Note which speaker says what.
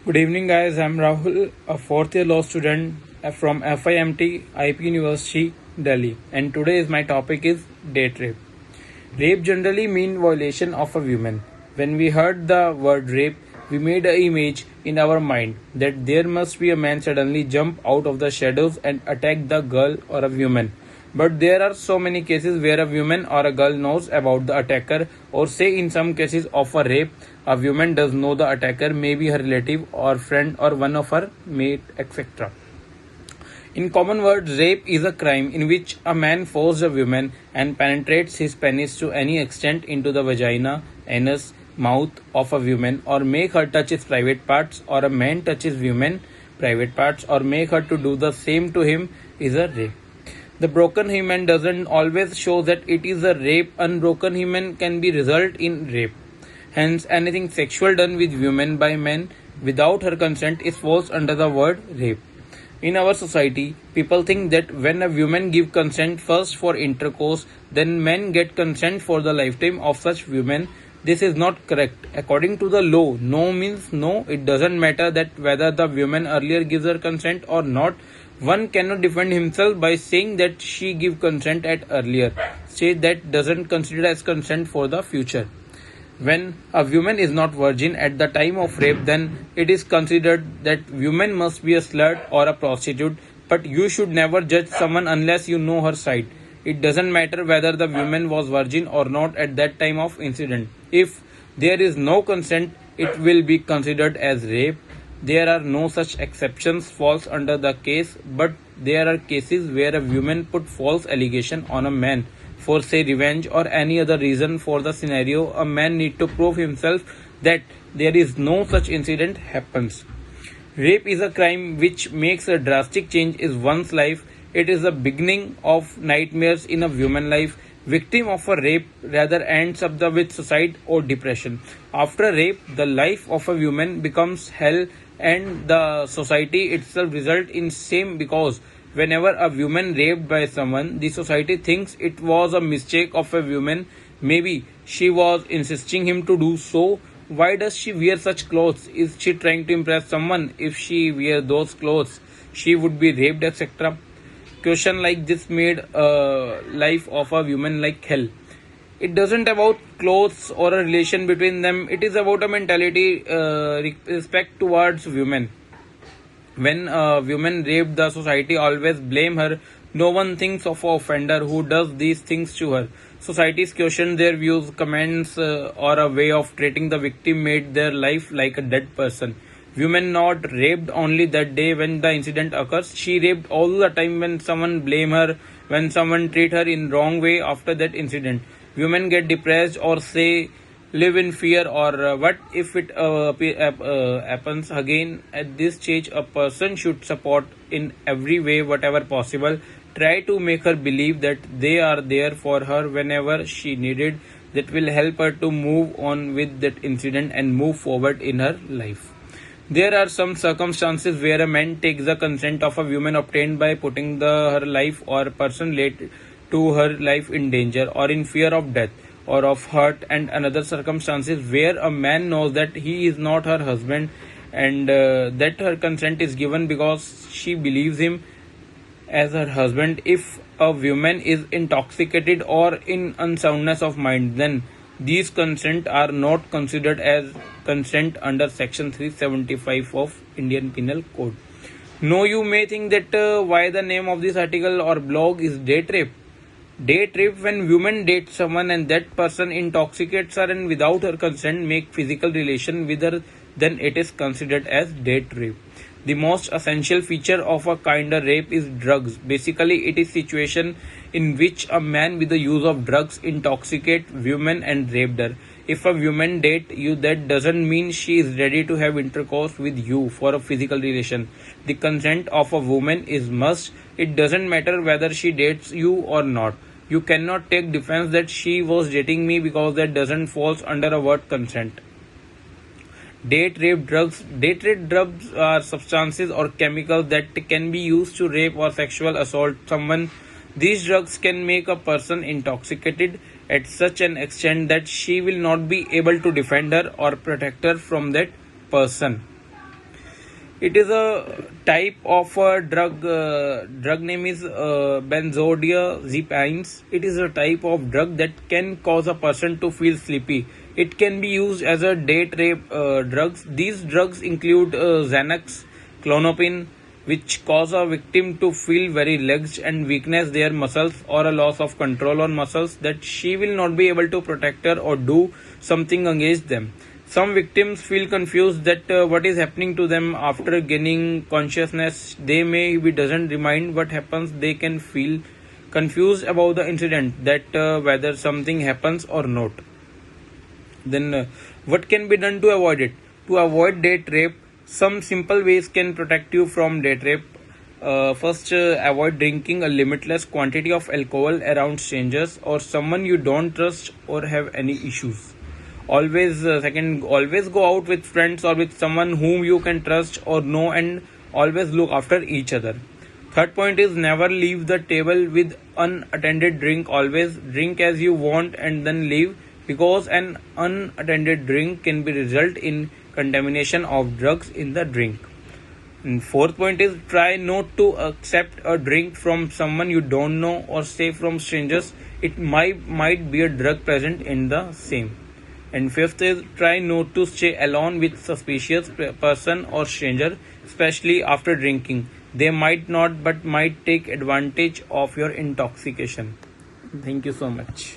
Speaker 1: Good evening, guys. I'm Rahul, a fourth year law student from FIMT IP University, Delhi, and today's my topic is date rape. Rape generally means violation of a woman. When we heard the word rape, we made an image in our mind that there must be a man suddenly jump out of the shadows and attack the girl or a woman. But there are so many cases where a woman or a girl knows about the attacker, or say in some cases of a rape, a woman does know the attacker, maybe her relative or friend or one of her mate, etc. In common words, rape is a crime in which a man forces a woman and penetrates his penis to any extent into the vagina, anus, mouth of a woman, or make her touch his private parts, or a man touches women private parts, or make her to do the same to him is a rape. The broken hymen doesn't always show that it is a rape. Unbroken hymen can be result in rape. Hence, anything sexual done with women by men without her consent is falls under the word rape. In our society, people think that when a woman give consent first for intercourse, then men get consent for the lifetime of such women. This is not correct. According to the law, no means no. It doesn't matter that whether the woman earlier gives her consent or not. One cannot defend himself by saying that she give consent at earlier. Say that doesn't consider as consent for the future. When a woman is not virgin at the time of rape, then it is considered that woman must be a slut or a prostitute. But you should never judge someone unless you know her side. It doesn't matter whether the woman was virgin or not at that time of incident. If there is no consent, it will be considered as rape. There are no such exceptions falls under the case, but there are cases where a woman put false allegation on a man for say revenge or any other reason. For the scenario, a man need to prove himself that there is no such incident happens. Rape is a crime which makes a drastic change in one's life. It is the beginning of nightmares in a woman's life. Victim of a rape rather ends up with suicide or depression. After rape, the life of a woman becomes hell, and the society itself result in same, because whenever a woman raped by someone, the society thinks it was a mistake of a woman. Maybe she was insisting him to do so. Why does she wear such clothes? Is she trying to impress someone? If she wear those clothes, she would be raped, etc. Question like this made life of a woman like hell. It doesn't about clothes or a relation between them. It is about a mentality, respect towards women. When a woman raped, the society always blame her. No one thinks of a offender who does these things to her. Societies question their views, comments, or a way of treating the victim made their life like a dead person. Women not raped only that day when the incident occurs. She raped all the time when someone blame her, when someone treat her in wrong way after that incident. Women get depressed or say live in fear, or what if it happens again. At this stage, a person should support in every way whatever possible. Try to make her believe that they are there for her whenever she needed. That will help her to move on with that incident and move forward in her life. There are some circumstances where a man takes the consent of a woman obtained by putting her life or person late to her life in danger or in fear of death or of hurt, and another circumstances where a man knows that he is not her husband, and that her consent is given because she believes him as her husband. If a woman is intoxicated or in unsoundness of mind, then these consent are not considered as consent under section 375 of Indian Penal Code. Now you may think that why the name of this article or blog is date rape. Date rape, when women date someone and that person intoxicates her and without her consent make physical relation with her, then it is considered as date rape. The most essential feature of a kind of rape is drugs. Basically, it is situation in which a man with the use of drugs intoxicate women and raped her. If a woman date you, that doesn't mean she is ready to have intercourse with you for a physical relation. The consent of a woman is must. It doesn't matter whether she dates you or not. You cannot take defense that she was dating me, because that doesn't falls under a word consent. Date rape drugs. Date rape drugs are substances or chemicals that can be used to rape or sexual assault someone. These drugs can make a person intoxicated at such an extent that she will not be able to defend her or protect her from that person. It is a type of a drug. Drug name is benzodiazepines. It is a type of drug that can cause a person to feel sleepy. It can be used as a date rape drugs. These drugs include Xanax, Clonopin, which cause a victim to feel very relaxed and weakness their muscles or a loss of control on muscles that she will not be able to protect her or do something against them. Some victims feel confused that what is happening to them after gaining consciousness. They may be doesn't remind what happens. They can feel confused about the incident, that whether something happens or not. Then what can be done to avoid it? To avoid date rape, some simple ways can protect you from date rape. First, avoid drinking a limitless quantity of alcohol around strangers or someone you don't trust or have any issues. Always go out with friends or with someone whom you can trust or know, and always look after each other. Third point is never leave the table with unattended drink. Always drink as you want and then leave, because an unattended drink can be result in contamination of drugs in the drink. And fourth point is try not to accept a drink from someone you don't know or say from strangers. It might be a drug present in the same. And fifth is try not to stay alone with suspicious person or stranger, especially after drinking. They might not but might take advantage of your intoxication. Thank you so much.